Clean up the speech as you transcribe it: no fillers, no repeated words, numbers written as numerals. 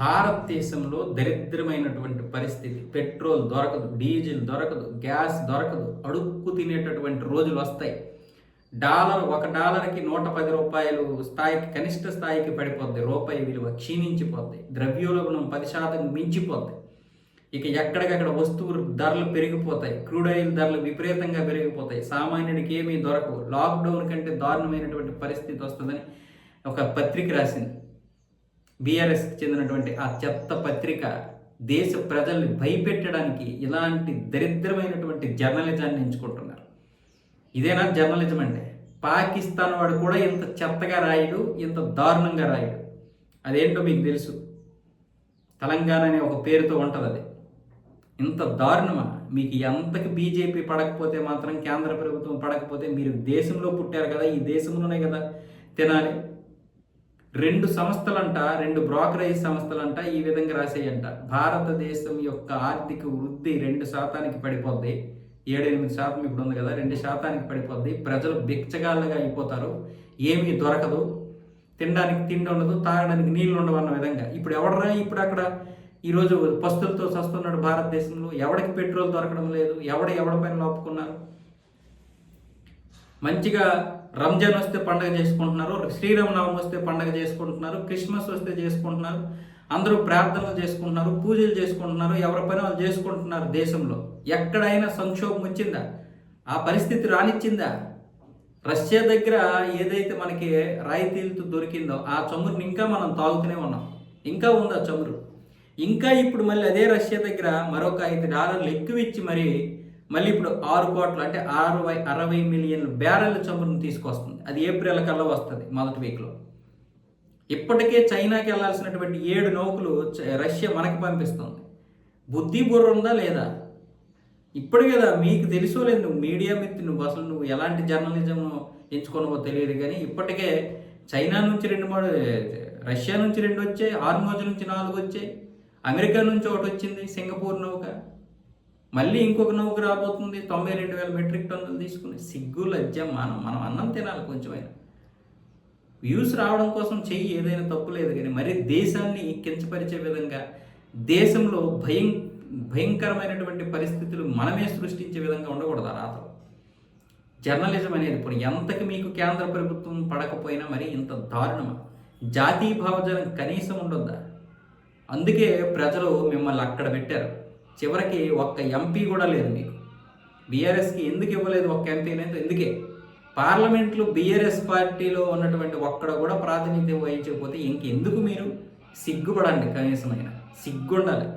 భారతదేశంలో దరిద్రమైనటువంటి పరిస్థితి. పెట్రోల్ దొరకదు, డీజిల్ దొరకదు, గ్యాస్ దొరకదు. అడుక్కు తినేటటువంటి రోజులు వస్తాయి. $1కి $110 స్థాయికి, కనిష్ట స్థాయికి పడిపోద్ది. రూపాయి విలువ క్షీణించిపోద్ది. ద్రవ్యోల్బణం 10% మించిపోద్ది. ఇక ఎక్కడికక్కడ వస్తువులు ధరలు పెరిగిపోతాయి. క్రూడ్ ఆయిల్ ధరలు విపరీతంగా పెరిగిపోతాయి. సామాన్యుడికి ఏమీ దొరకవు. లాక్డౌన్ కంటే దారుణమైనటువంటి పరిస్థితి వస్తుందని ఒక పత్రిక రాసింది. బీఆర్ఎస్కి చెందినటువంటి ఆ చెత్త పత్రిక దేశ ప్రజల్ని భయపెట్టడానికి ఇలాంటి దరిద్రమైనటువంటి జర్నలిజాన్ని ఎంచుకుంటున్నారు. ఇదేనా జర్నలిజం అంటే? పాకిస్తాన్ వాడు కూడా ఇంత చెత్తగా రాయడు, ఇంత దారుణంగా రాయడు. అదేంటో మీకు తెలుసు. తెలంగాణ అనే ఒక పేరుతో ఉంటుంది అది. ఇంత దారుణమా? మీకు ఎంతకి బీజేపీ పడకపోతే మాత్రం, కేంద్ర ప్రభుత్వం పడకపోతే, మీరు దేశంలో పుట్టారు కదా, ఈ దేశంలోనే కదా తినాలి. 2 సంస్థలంట, 2 బ్రోకరేజ్ సంస్థలంట ఈ విధంగా రాసేయంట. భారతదేశం యొక్క ఆర్థిక వృద్ధి 2% పడిపోద్ది. 7-8% ఇప్పుడు ఉంది కదా, 2% పడిపోద్ది. ప్రజలు బిచ్చగాళ్ళగా అయిపోతారు. ఏమీ దొరకదు. తినడానికి తిండి ఉండదు, తాగడానికి నీళ్ళు ఉండవు అన్న విధంగా. ఇప్పుడు ఎవడరా ఇప్పుడు అక్కడ ఈరోజు పస్తులతో చస్తున్నాడు భారతదేశంలో? ఎవడికి పెట్రోల్ దొరకడం లేదు? ఎవడి పైన ఒప్పుకున్నారు? మంచిగా రంజాన్ వస్తే పండగ చేసుకుంటున్నారు, శ్రీరామనవమి వస్తే పండగ చేసుకుంటున్నారు, క్రిస్మస్ వస్తే చేసుకుంటున్నారు, అందరూ ప్రార్థనలు చేసుకుంటున్నారు, పూజలు చేసుకుంటున్నారు, ఎవరి పని వాళ్ళు చేసుకుంటున్నారు. దేశంలో ఎక్కడైనా సంక్షోభం వచ్చిందా? ఆ పరిస్థితి రానిచ్చిందా? రష్యా దగ్గర ఏదైతే మనకి రాయితీలతో దొరికిందో ఆ చమురుని ఇంకా మనం తాగుతూనే ఉన్నాం. ఇంకా ఉంది ఆ చమురు. ఇంకా ఇప్పుడు మళ్ళీ అదే రష్యా దగ్గర మరొక $5 ఎక్కువ ఇచ్చి మళ్ళీ ఇప్పుడు 6 కోట్లు అంటే 60 మిలియన్ బ్యారెల్ చమురుని తీసుకొస్తుంది. అది ఏప్రిల్ కల్లా వస్తుంది, మొదటి వీక్లో. ఇప్పటికే చైనాకి వెళ్లాల్సినటువంటి 7 నౌకలు రష్యా మనకి పంపిస్తుంది. బుద్ధి బుర్ర ఉందా లేదా? ఇప్పుడు కదా మీకు తెలుసుకోలేదు. నువ్వు మీడియా మిత్తి, నువ్వు ఎలాంటి జర్నలిజం ఎంచుకున్నావో తెలియదు. కానీ ఇప్పటికే చైనా నుంచి 2-3, రష్యా నుంచి 2 వచ్చాయి, హార్మోజ్ నుంచి 4 వచ్చాయి, అమెరికా నుంచి 1 వచ్చింది, సింగపూర్ నౌక. మళ్ళీ ఇంకొక నౌక రాబోతుంది 92,000 మెట్రిక్ టన్నులు తీసుకుని. సిగ్గు లజ్జ మనం అన్నం తినాలి కొంచెమైనా. వ్యూస్ రావడం కోసం చెయ్యి, ఏదైనా తప్పు లేదు. కానీ మరి దేశాన్ని కించపరిచే విధంగా, దేశంలో భయంకరమైనటువంటి పరిస్థితులు మనమే సృష్టించే విధంగా ఉండకూడదు ఆ రాతలు. జర్నలిజం అనేది ఇప్పుడు ఎంతకి మీకు కేంద్ర ప్రభుత్వం పడకపోయినా మరి ఇంత దారుణమా? జాతీయ భావజాలం కనీసం ఉండొద్దా? అందుకే ప్రజలు మిమ్మల్ని అక్కడ పెట్టారు. చివరికి ఒక్క ఎంపీ కూడా లేదు మీకు. బీఆర్ఎస్కి ఎందుకు ఇవ్వలేదు ఒక్క ఎంపీ లేదు? ఎందుకే పార్లమెంట్లో బీఆర్ఎస్ పార్టీలో ఉన్నటువంటి ఒక్కడ కూడా ప్రాతినిధ్యం వహించకపోతే ఇంకెందుకు? మీరు సిగ్గుపడండి, కనీసమైన సిగ్గుండాలి.